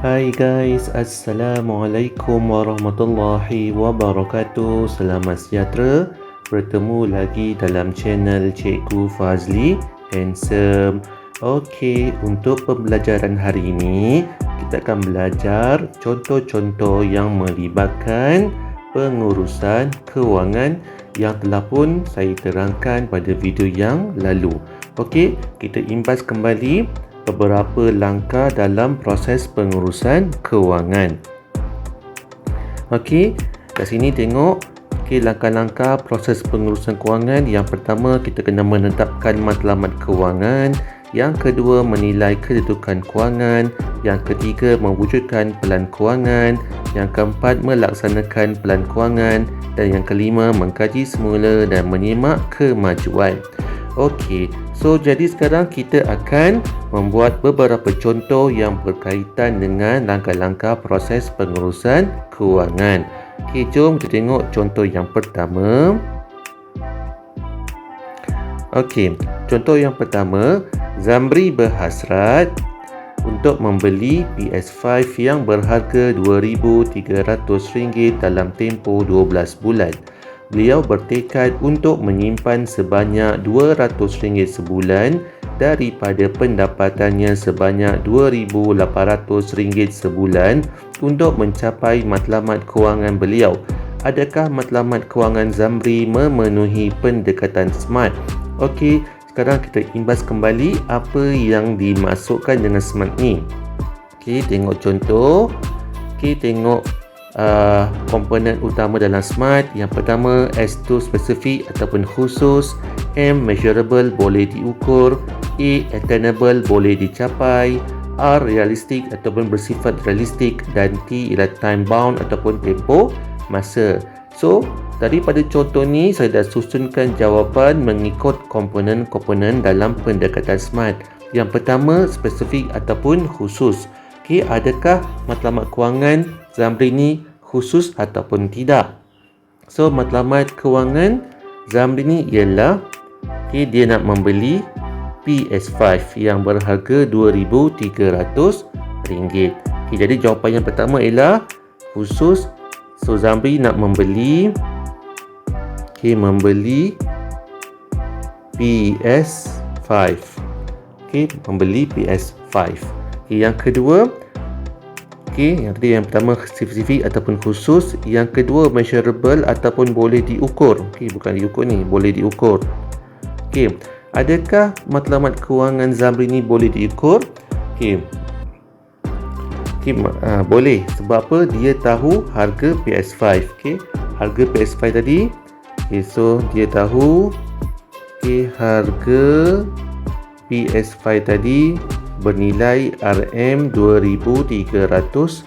Hai guys, Assalamualaikum warahmatullahi wabarakatuh. Selamat sejahtera. Bertemu lagi dalam channel Cikgu Fazli Handsome. Okey, untuk pembelajaran hari ini kita akan belajar contoh-contoh yang melibatkan pengurusan kewangan yang telah pun saya terangkan pada video yang lalu. Okey, kita imbas kembali beberapa langkah dalam proses pengurusan kewangan. Okey, kat sini tengok langkah-langkah proses pengurusan kewangan. Yang pertama, kita kena menetapkan matlamat kewangan. Yang kedua, menilai kedudukan kewangan. Yang ketiga, mewujudkan pelan kewangan. Yang keempat, melaksanakan pelan kewangan. Dan yang kelima, mengkaji semula dan menyimak kemajuan. Okey, so jadi sekarang kita akan membuat beberapa contoh yang berkaitan dengan langkah-langkah proses pengurusan kewangan. Okey, jom kita tengok contoh yang pertama. Okey, contoh yang pertama, Zamri berhasrat untuk membeli PS5 yang berharga RM2,300 dalam tempoh 12 bulan. Beliau bertekad untuk menyimpan sebanyak RM200 sebulan daripada pendapatannya sebanyak RM2,800 sebulan untuk mencapai matlamat kewangan beliau. Adakah matlamat kewangan Zamri memenuhi pendekatan SMART? Okey, sekarang kita imbas kembali apa yang dimasukkan dengan SMART ni. Okey, tengok contoh. Okey, tengok komponen utama dalam SMART. Yang pertama, S tu spesifik ataupun khusus, M measurable boleh diukur, A attainable boleh dicapai, R realistik ataupun bersifat realistik, dan T ialah time bound ataupun tempoh masa. So, daripada contoh ni saya dah susunkan jawapan mengikut komponen-komponen dalam pendekatan SMART. Yang pertama, spesifik ataupun khusus. Okey, adakah matlamat kewangan Zamri ni khusus ataupun tidak? So, matlamat kewangan Zamri ni ialah dia nak membeli PS5 yang berharga RM2,300. Jadi jawapan yang pertama ialah khusus. So, Zamri nak membeli membeli PS5. Membeli PS5. Yang kedua, yang pertama spesifik ataupun khusus. Yang kedua, measurable ataupun boleh diukur. Bukan diukur ni, boleh diukur. Adakah matlamat kewangan Zamri ni boleh diukur? Boleh. Sebab apa? Dia tahu harga PS5. Harga PS5 tadi. So dia tahu harga PS5 tadi bernilai RM2,300.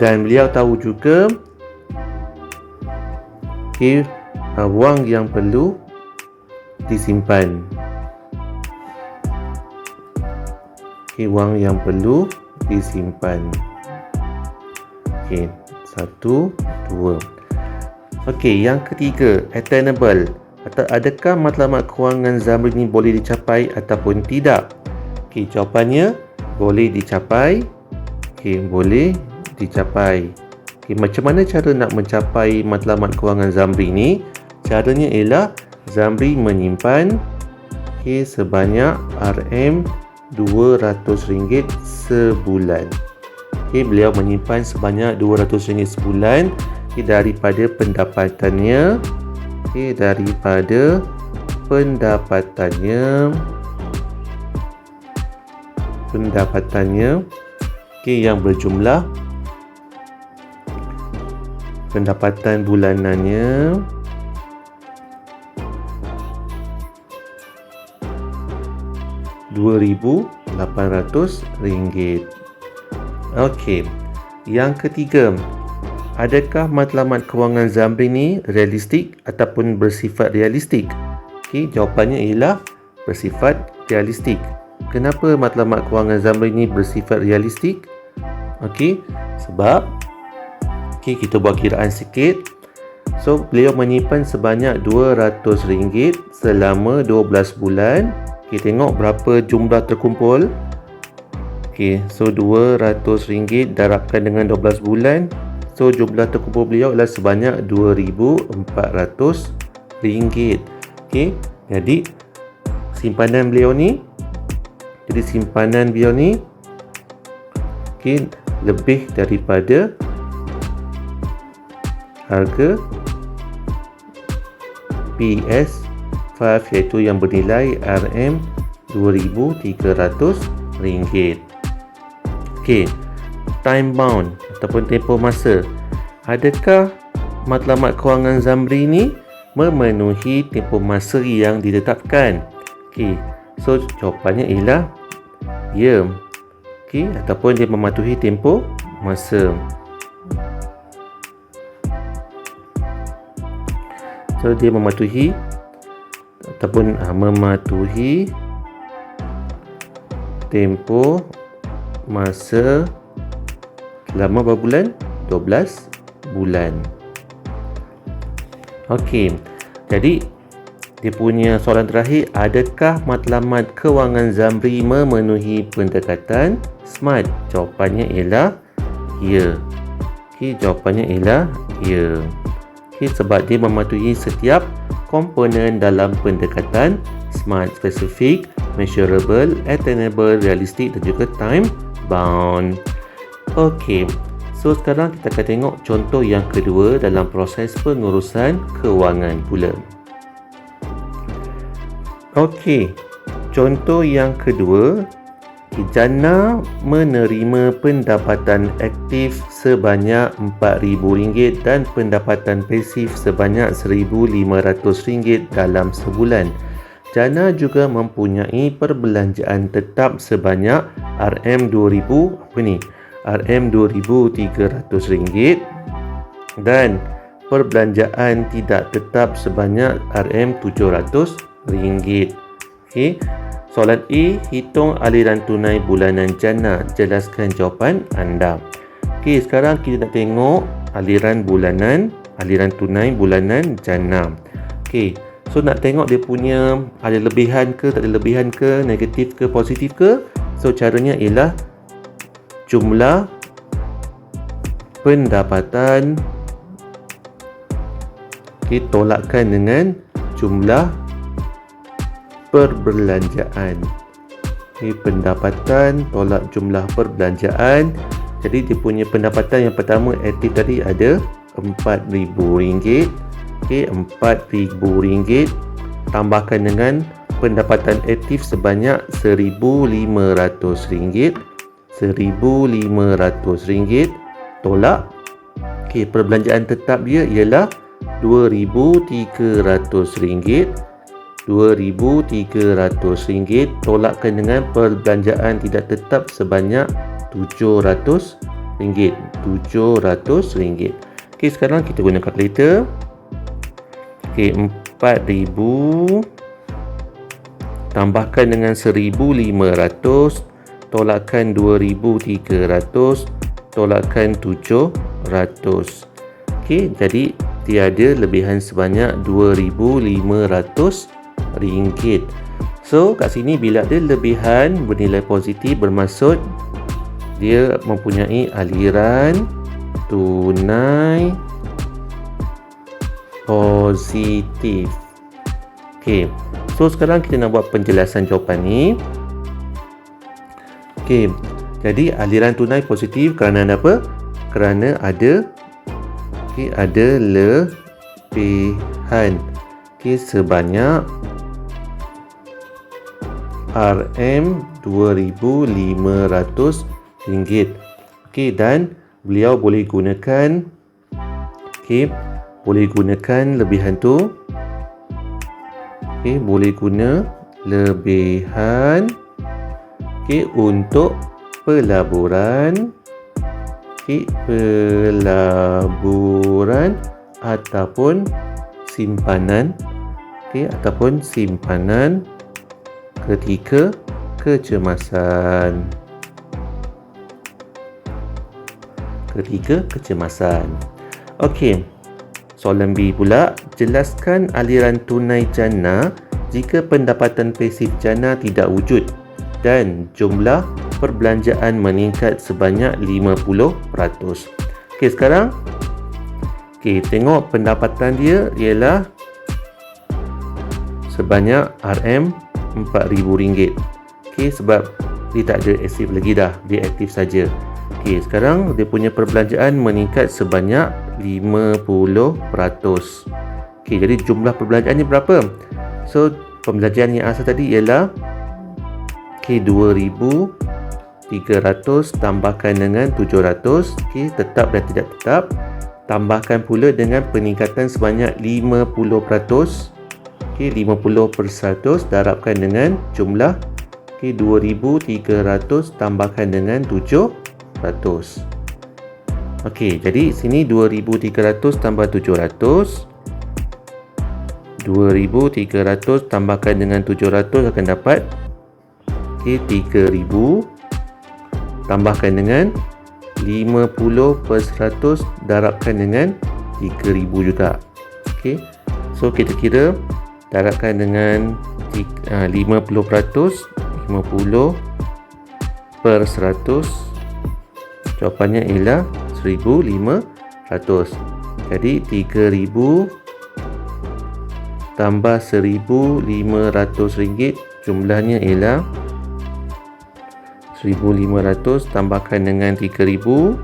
Dan beliau tahu juga wang yang perlu disimpan. Wang yang perlu disimpan. Satu, dua. Yang ketiga, attainable. Adakah matlamat kewangan Zamri ni boleh dicapai ataupun tidak? Jawapannya boleh dicapai. Boleh dicapai. Macam mana cara nak mencapai matlamat kewangan Zamri ni? Caranya ialah Zamri menyimpan sebanyak RM200 sebulan. Beliau menyimpan sebanyak RM200 sebulan daripada pendapatannya. Daripada pendapatannya yang berjumlah pendapatan bulanannya RM2,800. Yang ketiga, adakah matlamat kewangan Zamri ni realistik ataupun bersifat realistik? Jawapannya ialah bersifat realistik. Kenapa matlamat kewangan Zamri ni bersifat realistik? Sebab kita buat kiraan sikit. So, beliau menyimpan sebanyak RM200 selama 12 bulan. Tengok berapa jumlah terkumpul. Okey, so RM200 darabkan dengan 12 bulan. So jumlah terkumpul beliau adalah sebanyak RM2,400. Okey, jadi simpanan beliau ni okey, lebih daripada harga PS5 iaitu yang bernilai RM2,300. Okey, time bound ataupun tempoh masa. Adakah matlamat kewangan Zamri ni memenuhi tempoh masa yang ditetapkan? Okey, so jawapannya ialah ya. Okey, ataupun dia mematuhi tempoh masa. So dia mematuhi tempoh masa selama berapa bulan? 12 bulan. Okey, jadi dia punya soalan terakhir, adakah matlamat kewangan Zamri memenuhi pendekatan SMART? Jawapannya ialah ya. Okey, jawapannya ialah ya. Okey, sebab dia mematuhi setiap komponen dalam pendekatan SMART: specific, measurable, attainable, realistic dan juga time bound. Okey, so sekarang kita akan tengok contoh yang kedua dalam proses pengurusan kewangan pula. Okey, contoh yang kedua, jana menerima pendapatan aktif sebanyak RM4,000 dan pendapatan pasif sebanyak RM1,500 dalam sebulan. Jana juga mempunyai perbelanjaan tetap sebanyak RM2,300 dan perbelanjaan tidak tetap sebanyak RM700. Okey, soalan A, hitung aliran tunai bulanan jana. Jelaskan jawapan anda. Okey, sekarang kita nak tengok aliran tunai bulanan jana. Okey, so nak tengok dia punya ada lebihan ke, tak ada lebihan ke, negatif ke, positif ke. So caranya ialah jumlah pendapatan tolakkan dengan jumlah perbelanjaan. Pendapatan tolak jumlah perbelanjaan. Jadi dia punya pendapatan yang pertama aktif tadi ada RM4,000. RM4,000 tambahkan dengan pendapatan aktif sebanyak RM1,500. RM1,500 tolak perbelanjaan tetap dia ialah RM2,300. RM2,300 tolakkan dengan perbelanjaan tidak tetap sebanyak RM700. RM700. Okey, sekarang kita guna kalkulator. Okey, 4,000 tambahkan dengan 1,500 tolakkan 2,300 tolakkan 700. Okey, jadi tiada lebihan sebanyak RM2,500. So kat sini bila ada lebihan bernilai positif bermaksud dia mempunyai aliran tunai positif. Okey, so sekarang kita nak buat penjelasan jawapan ni. Okey, jadi aliran tunai positif kerana apa? Kerana ada lebihan sebanyak RM2,500. Dan beliau boleh gunakan lebihan tu. Boleh guna lebihan untuk pelaburan ataupun simpanan ketika kecemasan. Okey, soalan B pula, jelaskan aliran tunai jana jika pendapatan pasif jana tidak wujud dan jumlah perbelanjaan meningkat sebanyak 50%. Okey, sekarang tengok pendapatan dia ialah sebanyak RM4,000. Okey, sebab dia tak ada aktif lagi dah, dia aktif saja. Okey, sekarang dia punya perbelanjaan meningkat sebanyak 50%. Okey, jadi jumlah perbelanjaan ni berapa? So, perbelanjaan yang asal tadi ialah RM2,300 tambahkan dengan 700. Okey, tetap dan tidak tetap. Tambahkan pula dengan peningkatan sebanyak 50%. Okey, 50% darabkan dengan jumlah 2,300 tambahkan dengan 700. Okey, jadi sini 2,300 tambah 700. 2,300 tambahkan dengan 700 akan dapat 3,000 tambahkan dengan 50% darabkan dengan 3,000 juga. Okey. So kita kira darabkan dengan 50% 50/100, jawapannya ialah 1,500. Jadi 3,000 tambah RM1,500, jumlahnya ialah 1,500 tambahkan dengan 3,000.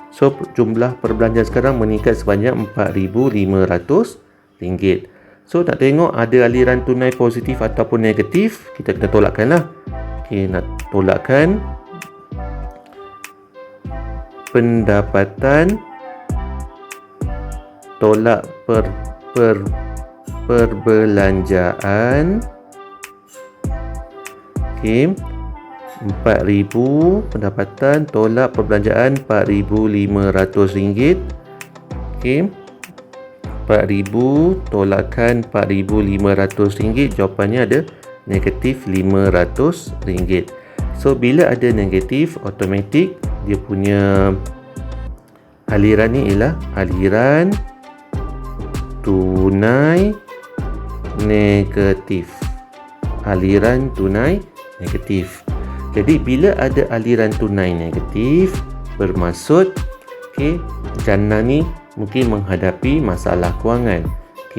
So jumlah perbelanjaan sekarang meningkat sebanyak RM4,500. So nak tengok ada aliran tunai positif ataupun negatif, kita kena tolakkanlah. Okey, nak tolakkan pendapatan tolak perbelanjaan. Okey, 4,000 pendapatan tolak perbelanjaan RM4,500. Okey, 4,000 tolakkan RM4,500, jawapannya ada negatif RM500. So bila ada negatif, automatik dia punya aliran ni ialah aliran tunai negatif. Aliran tunai negatif. Jadi bila ada aliran tunai negatif, bermaksud jana ni mungkin menghadapi masalah kewangan.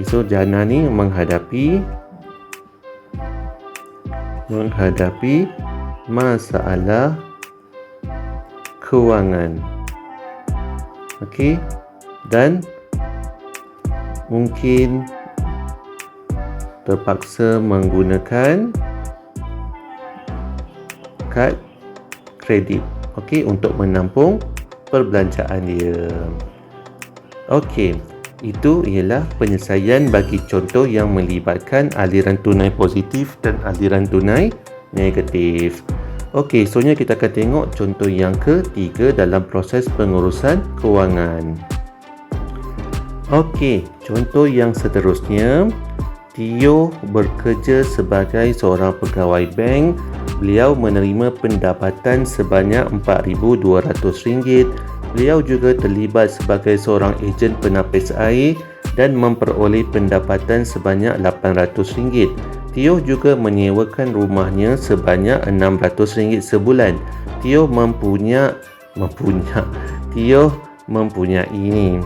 So jana ni menghadapi masalah kewangan. Dan mungkin terpaksa menggunakan kad kredit untuk menampung perbelanjaan dia. Itu ialah penyelesaian bagi contoh yang melibatkan aliran tunai positif dan aliran tunai negatif. Seterusnya kita akan tengok contoh yang ketiga dalam proses pengurusan kewangan. Contoh yang seterusnya, Tio bekerja sebagai seorang pegawai bank. Beliau menerima pendapatan sebanyak RM4,200. Beliau juga terlibat sebagai seorang ejen penapis air dan memperoleh pendapatan sebanyak RM800. Tio juga menyewakan rumahnya sebanyak RM600 sebulan. Tio mempunyai ini.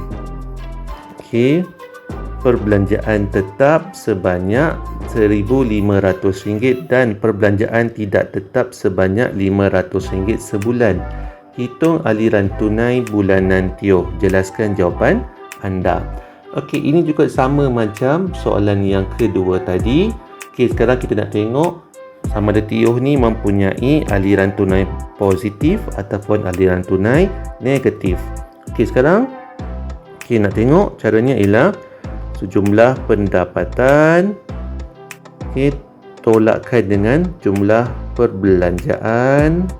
Perbelanjaan tetap sebanyak RM1,500 dan perbelanjaan tidak tetap sebanyak RM500 sebulan. Hitung aliran tunai bulanan Tio. Jelaskan jawapan anda. Ini juga sama macam soalan yang kedua tadi. Sekarang kita nak tengok sama ada Tio ni mempunyai aliran tunai positif ataupun aliran tunai negatif. Sekarang nak tengok caranya ialah sejumlah pendapatan tolakkan dengan jumlah perbelanjaan.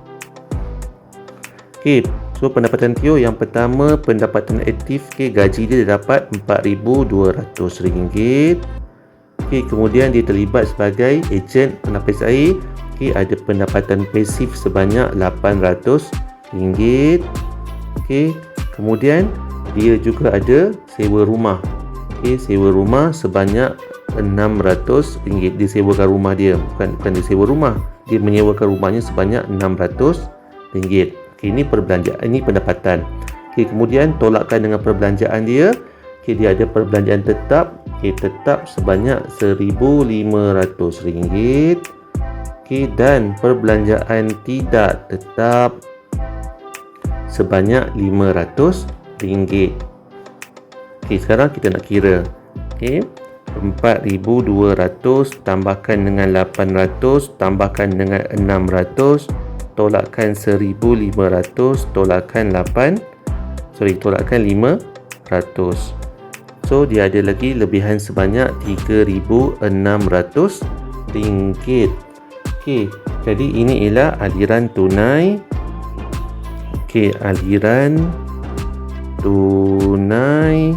So pendapatan Tio yang pertama, pendapatan aktif, gaji dia dapat RM4,200. Kemudian dia terlibat sebagai ejen penapis air. Ada pendapatan pasif sebanyak RM800. Kemudian dia juga ada sewa rumah. Sewa rumah sebanyak RM600. Dia sewakan rumah dia, bukan dia sewa rumah. dia menyewakan rumahnya sebanyak RM600. Okey, ini perbelanjaan, ini pendapatan. Okey, kemudian tolakkan dengan perbelanjaan dia. Okey, dia ada perbelanjaan tetap. Okey, tetap sebanyak RM1,500. Okey, dan perbelanjaan tidak tetap sebanyak RM500. Okey, sekarang kita nak kira. Okey, 4,200 tambahkan dengan 800 tambahkan dengan 600 tolakkan 1,500 tolakkan 500. So dia ada lagi lebihan sebanyak RM3,600. Okey, jadi ini ialah aliran tunai. Okey, aliran tunai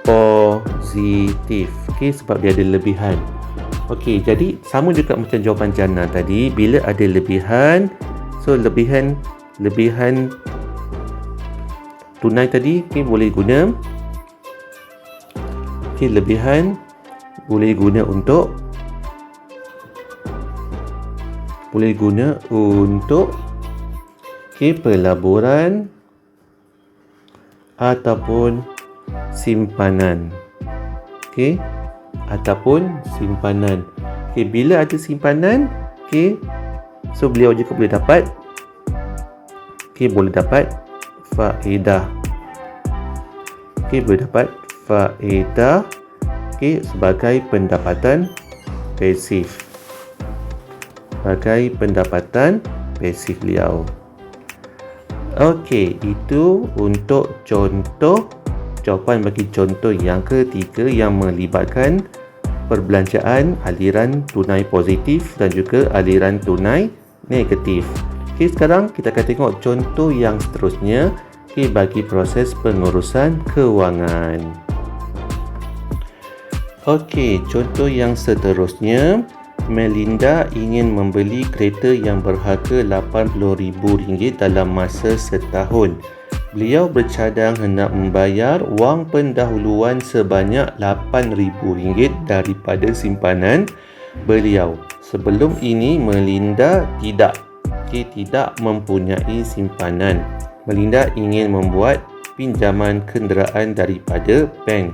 positif. Okey, sebab dia ada lebihan. Okey, jadi sama juga macam jawapan jana tadi. Bila ada lebihan, so lebihan tunai tadi, okey, boleh guna. Okey, lebihan boleh guna untuk pelaburan ataupun simpanan. Okey, ataupun simpanan. Okey, bila ada simpanan, okey, so beliau juga boleh dapat faedah. Okey, boleh dapat faedah, okey, sebagai pendapatan pasif. Beliau. Okey, itu untuk contoh jawapan bagi contoh yang ketiga yang melibatkan perbelanjaan aliran tunai positif dan juga aliran tunai negatif. Okey, sekarang kita akan tengok contoh yang seterusnya, okey, bagi proses pengurusan kewangan. Okey, contoh yang seterusnya, Melinda ingin membeli kereta yang berharga RM80,000 dalam masa setahun. Beliau bercadang hendak membayar wang pendahuluan sebanyak RM8,000 daripada simpanan beliau. Sebelum ini Melinda tidak mempunyai simpanan. Melinda ingin membuat pinjaman kenderaan daripada bank.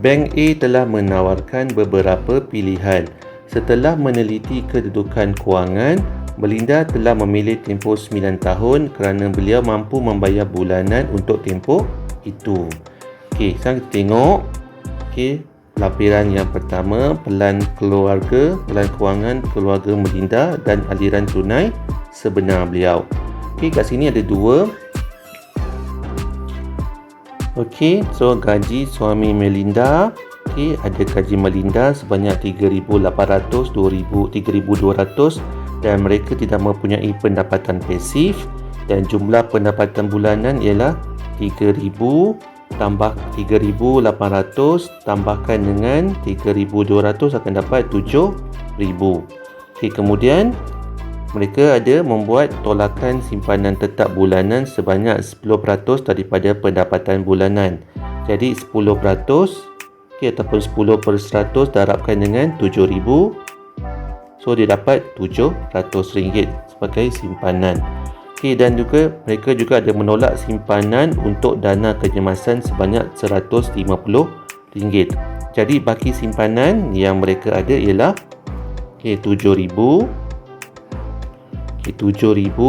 Bank A telah menawarkan beberapa pilihan. Setelah meneliti kedudukan kewangan, Melinda telah memilih tempoh 9 tahun kerana beliau mampu membayar bulanan untuk tempoh itu. Okey, sekarang kita tengok. Okey, laporan yang pertama, pelan kewangan keluarga Melinda dan aliran tunai sebenar beliau. Okey, kat sini ada dua. Okey, so gaji suami Melinda. Okey, ada gaji Melinda sebanyak RM3,800, RM3,200 dan mereka tidak mempunyai pendapatan pasif dan jumlah pendapatan bulanan ialah RM3,000 tambah RM3,800 tambahkan dengan RM3,200 akan dapat RM7,000. Okey, kemudian mereka ada membuat tolakan simpanan tetap bulanan sebanyak 10% daripada pendapatan bulanan. Jadi 10%, okey, ataupun 10% darabkan dengan RM7,000. So dia dapat RM700 sebagai simpanan. Okey, dan juga mereka juga ada menolak simpanan untuk dana kecemasan sebanyak RM150. Jadi baki simpanan yang mereka ada ialah RM7,000. RM7,000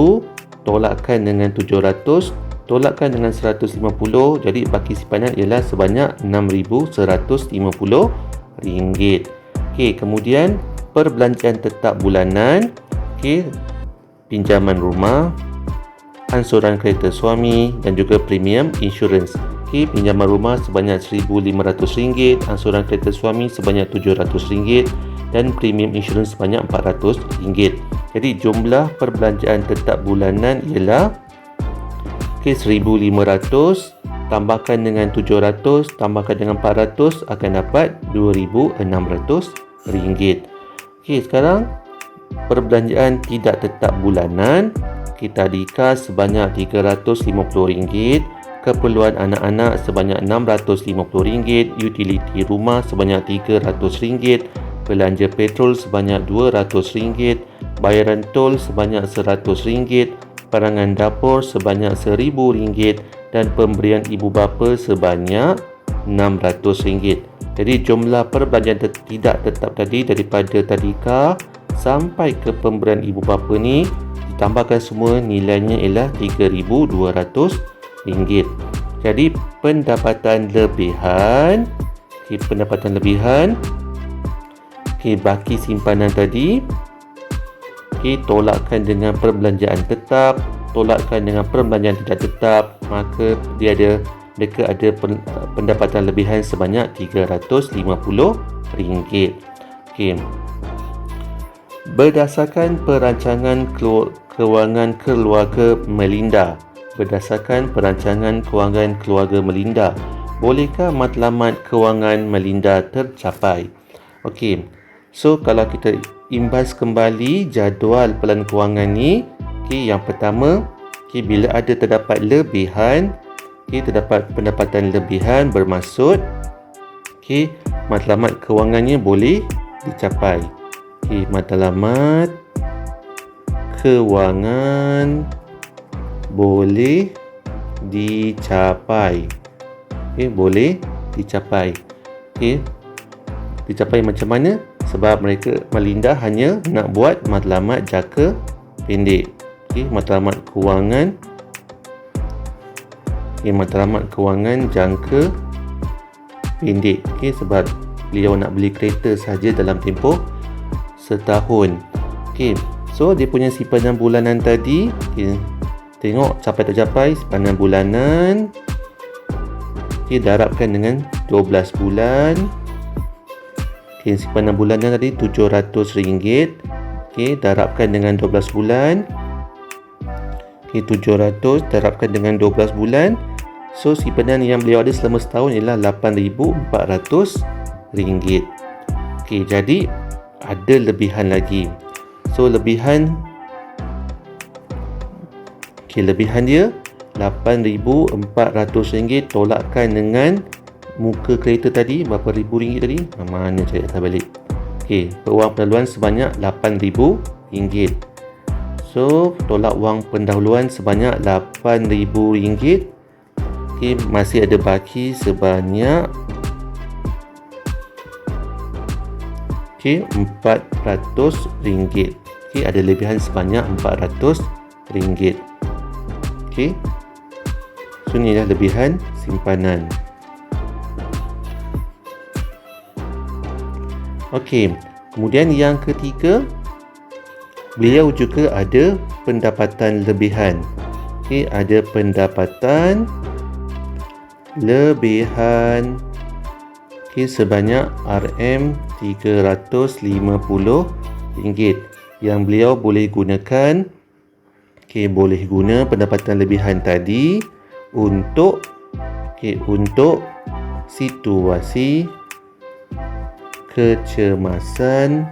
tolakkan dengan RM700 tolakkan dengan RM150, jadi baki simpanan ialah sebanyak RM6,150. Okey, kemudian perbelanjaan tetap bulanan, okey, pinjaman rumah, ansuran kereta suami dan juga premium insurans. Okey, pinjaman rumah sebanyak RM1,500, ansuran kereta suami sebanyak RM700 dan premium insurans sebanyak RM400. Jadi jumlah perbelanjaan tetap bulanan ialah RM1,500 tambahkan dengan RM700 tambahkan dengan RM400 akan dapat RM2,600. Okey, sekarang perbelanjaan tidak tetap bulanan kita dikas sebanyak RM350 keperluan anak-anak sebanyak RM650, utiliti rumah sebanyak RM300, belanja petrol sebanyak RM200, bayaran tol sebanyak RM100, barangan dapur sebanyak RM1,000 dan pemberian ibu bapa sebanyak RM600. Jadi jumlah perbelanjaan tidak tetap tadi daripada tadika sampai ke pemberian ibu bapa ni ditambahkan semua nilainya ialah RM3,200. Jadi pendapatan lebihan, baki simpanan tadi, tolakkan dengan perbelanjaan tetap, tolakkan dengan perbelanjaan tidak tetap, maka mereka ada pendapatan lebihan sebanyak RM350. Berdasarkan perancangan kewangan keluarga Melinda. Bolehkah matlamat kewangan Melinda tercapai? So kalau kita imbas kembali jadual pelan kewangan ni, yang pertama, bila terdapat lebihan, terdapat pendapatan lebihan bermaksud matlamat kewangannya boleh dicapai. Matlamat kewangan boleh dicapai. Boleh dicapai. Dicapai macam mana? Sebab Melinda hanya nak buat matlamat jangka pendek. Matlamat kewangan jangka pendek. Sebab beliau nak beli kereta saja dalam tempoh setahun. So dia punya simpanan bulanan tadi, tengok capai tak capai simpanan bulanan. Darabkan dengan 12 bulan. Simpanan bulanan tadi RM700. Darabkan dengan 12 bulan. 700 darabkan dengan 12 bulan. So simpanan yang beliau ada selama setahun ialah RM8,400. Jadi ada lebihan lagi. So lebihan dia RM8,400 tolakkan dengan muka kereta tadi berapa ribu ringgit tadi? Mana saya tak balik. Wang pendahuluan sebanyak RM8,000. So tolak wang pendahuluan sebanyak RM8,000. Masih ada baki sebanyak RM400. Ada lebihan sebanyak RM400. So inilah lebihan simpanan. Kemudian yang ketiga, beliau juga ada pendapatan lebihan. Ada pendapatan lebihan sebanyak RM350 yang beliau boleh gunakan. Boleh guna pendapatan lebihan tadi untuk situasi kecemasan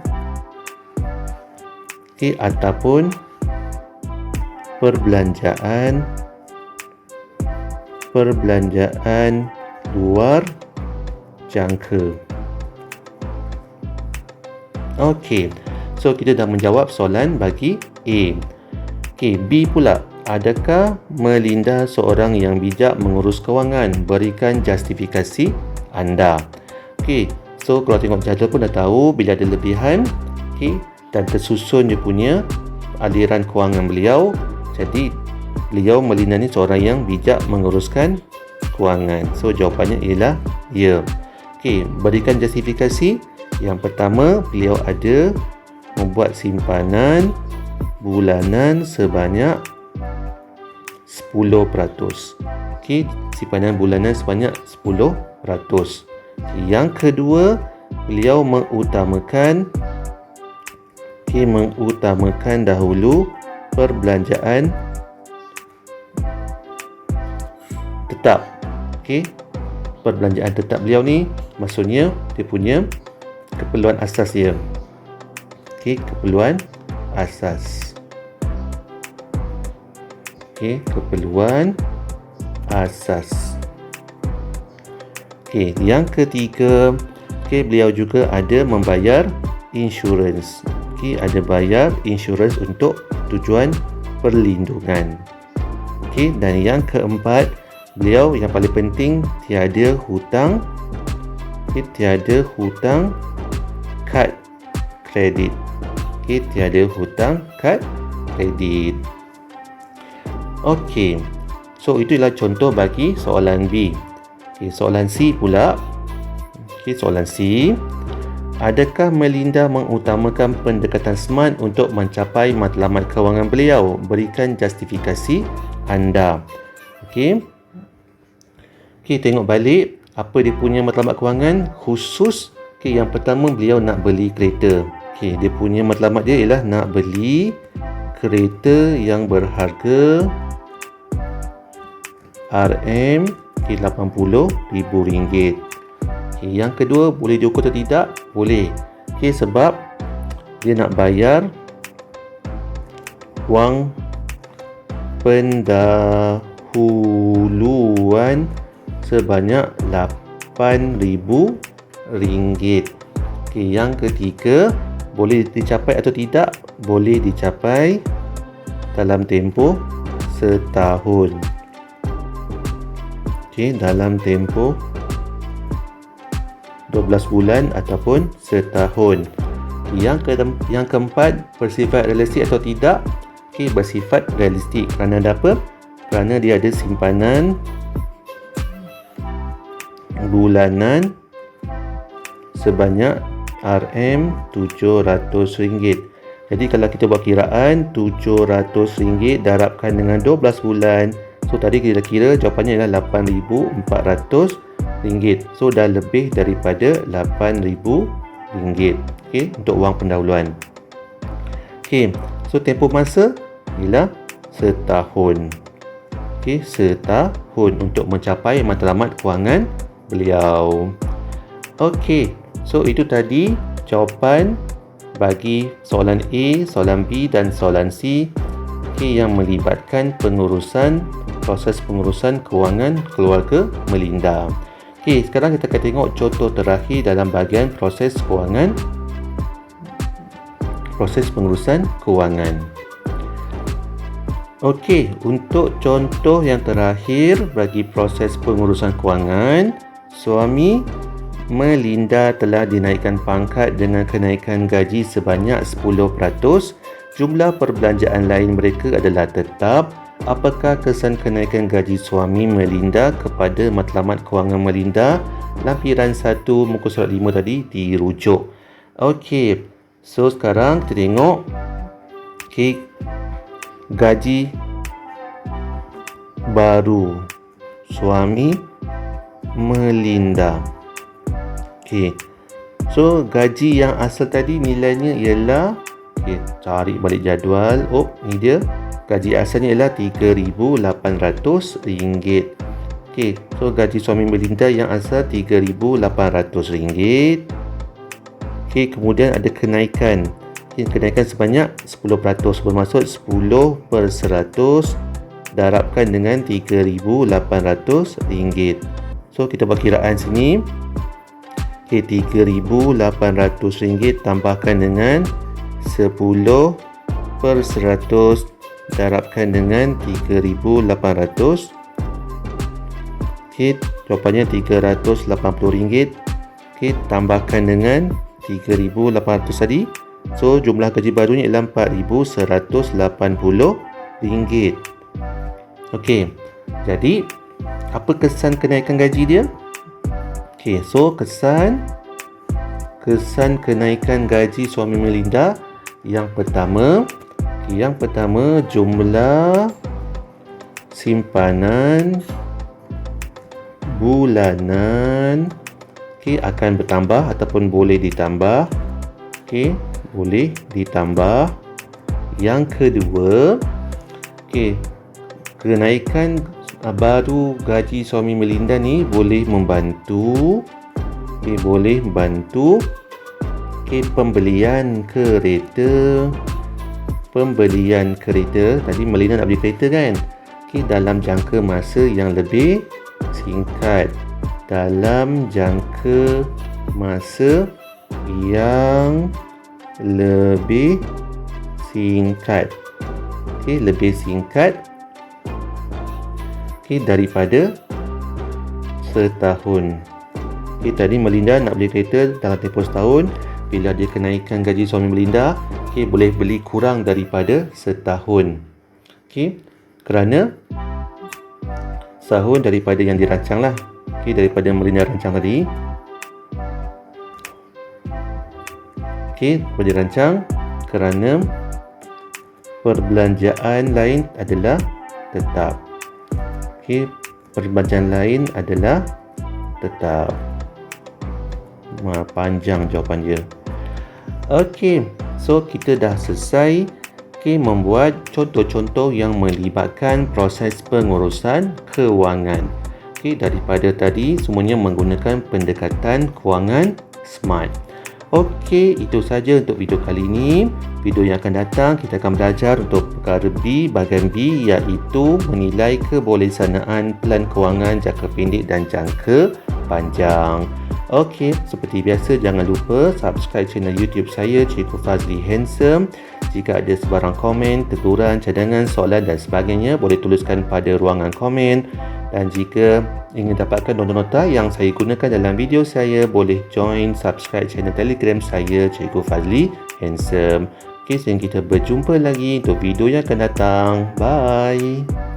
ataupun perbelanjaan luar jangka. So kita dah menjawab soalan bagi A. B pula. Adakah Melinda seorang yang bijak mengurus kewangan? Berikan justifikasi anda. So kalau tengok jadual pun dah tahu bila ada lebihan, dan tersusun dia punya aliran kewangan beliau. Jadi beliau Melinda ni seorang yang bijak menguruskan kewangan. So jawapannya ialah ya. Berikan justifikasi. Yang pertama, beliau ada membuat simpanan bulanan sebanyak 10%. Simpanan bulanan sebanyak 10%. Yang kedua, beliau mengutamakan dahulu perbelanjaan tetap. Perbelanjaan tetap beliau ni maksudnya dia punya keperluan asas dia. Keperluan asas. Keperluan asas. Okey, yang ketiga, beliau juga ada membayar insurans. Ada bayar insurans untuk tujuan perlindungan. Dan yang keempat, beliau yang paling penting tiada hutang. Tiada hutang kad kredit. Tiada hutang kad kredit. So itulah contoh bagi soalan B. Soalan C pula. Soalan C. Adakah Melinda mengutamakan pendekatan SMART untuk mencapai matlamat kewangan beliau? Berikan justifikasi anda. Tengok balik apa dia punya matlamat kewangan khusus. Yang pertama, beliau nak beli kereta. Dia punya matlamat dia ialah nak beli kereta yang berharga RM80,000. Yang kedua, boleh diukur atau tidak? Boleh. Sebab dia nak bayar wang pendahuluan sebanyak RM8,000. Yang ketiga, boleh dicapai atau tidak? Boleh dicapai dalam tempoh setahun. Dalam tempoh 12 bulan ataupun setahun. Yang keempat, bersifat realistik atau tidak? Bersifat realistik. Kerana ada apa? Kerana dia ada simpanan bulanan sebanyak RM700. Jadi kalau kita buat kiraan RM700 darabkan dengan 12 bulan, so tadi kita kira jawapannya adalah RM8,400. So dah lebih daripada RM8,000 untuk wang pendahuluan. So tempoh masa ialah setahun. Setahun untuk mencapai matlamat kewangan beliau. So itu tadi jawapan bagi soalan A, soalan B dan soalan C yang melibatkan proses pengurusan kewangan keluarga Melinda. Sekarang kita akan tengok contoh terakhir dalam bahagian proses pengurusan kewangan. Untuk contoh yang terakhir bagi proses pengurusan kewangan, suami Melinda telah dinaikkan pangkat dengan kenaikan gaji sebanyak 10%. Jumlah perbelanjaan lain mereka adalah tetap. Apakah kesan kenaikan gaji suami Melinda kepada matlamat kewangan Melinda? Lampiran 1 muka surat 5 tadi dirujuk. So sekarang kita tengok gaji baru suami Melinda. So gaji yang asal tadi nilainya ialah, cari balik jadual. Ni dia. Gaji asalnya ialah RM3,800. So gaji suami Melinda yang asal RM3,800. Kemudian ada kenaikan. Kenaikan sebanyak 10%, bermaksud 10% darabkan dengan RM3,800. So kita buat kiraan sini. RM3,800 tambahkan dengan 10% darabkan dengan RM3,800. Jawapannya RM380. Tambahkan dengan RM3,800 tadi. So jumlah gaji barunya ialah RM4,180. Jadi apa kesan kenaikan gaji dia? So kesan kenaikan gaji suami Melinda, yang pertama jumlah simpanan bulanan akan bertambah ataupun boleh ditambah. Boleh ditambah. Yang kedua, kenaikan baru gaji suami Melinda ni boleh membantu pembelian kereta. Tadi Melinda nak beli kereta kan. dalam jangka masa yang lebih singkat. Dalam jangka masa yang lebih singkat. Lebih singkat daripada setahun. Tadi Melinda nak beli kereta dalam tempoh setahun. Bila dia kenaikan gaji suami Melinda, boleh beli kurang daripada setahun. Kerana setahun daripada yang dirancang lah. Daripada Melinda rancang tadi. Boleh rancang kerana perbelanjaan lain adalah tetap. Perbelanjaan lain adalah tetap. Panjang jawapan dia. So kita dah selesai membuat contoh-contoh yang melibatkan proses pengurusan kewangan. Daripada tadi semuanya menggunakan pendekatan kewangan SMART. Itu saja untuk video kali ini. Video yang akan datang kita akan belajar untuk perkara B, bahagian B, iaitu menilai kebolehsanaan pelan kewangan jangka pendek dan jangka panjang. Seperti biasa jangan lupa subscribe channel YouTube saya, Cikgu Fazli Handsome. Jika ada sebarang komen, teguran, cadangan, soalan dan sebagainya, boleh tuliskan pada ruangan komen. Dan jika ingin dapatkan nota-nota yang saya gunakan dalam video saya, boleh join subscribe channel Telegram saya, Cikgu Fazli Handsome. Sehingga kita berjumpa lagi untuk video yang akan datang. Bye.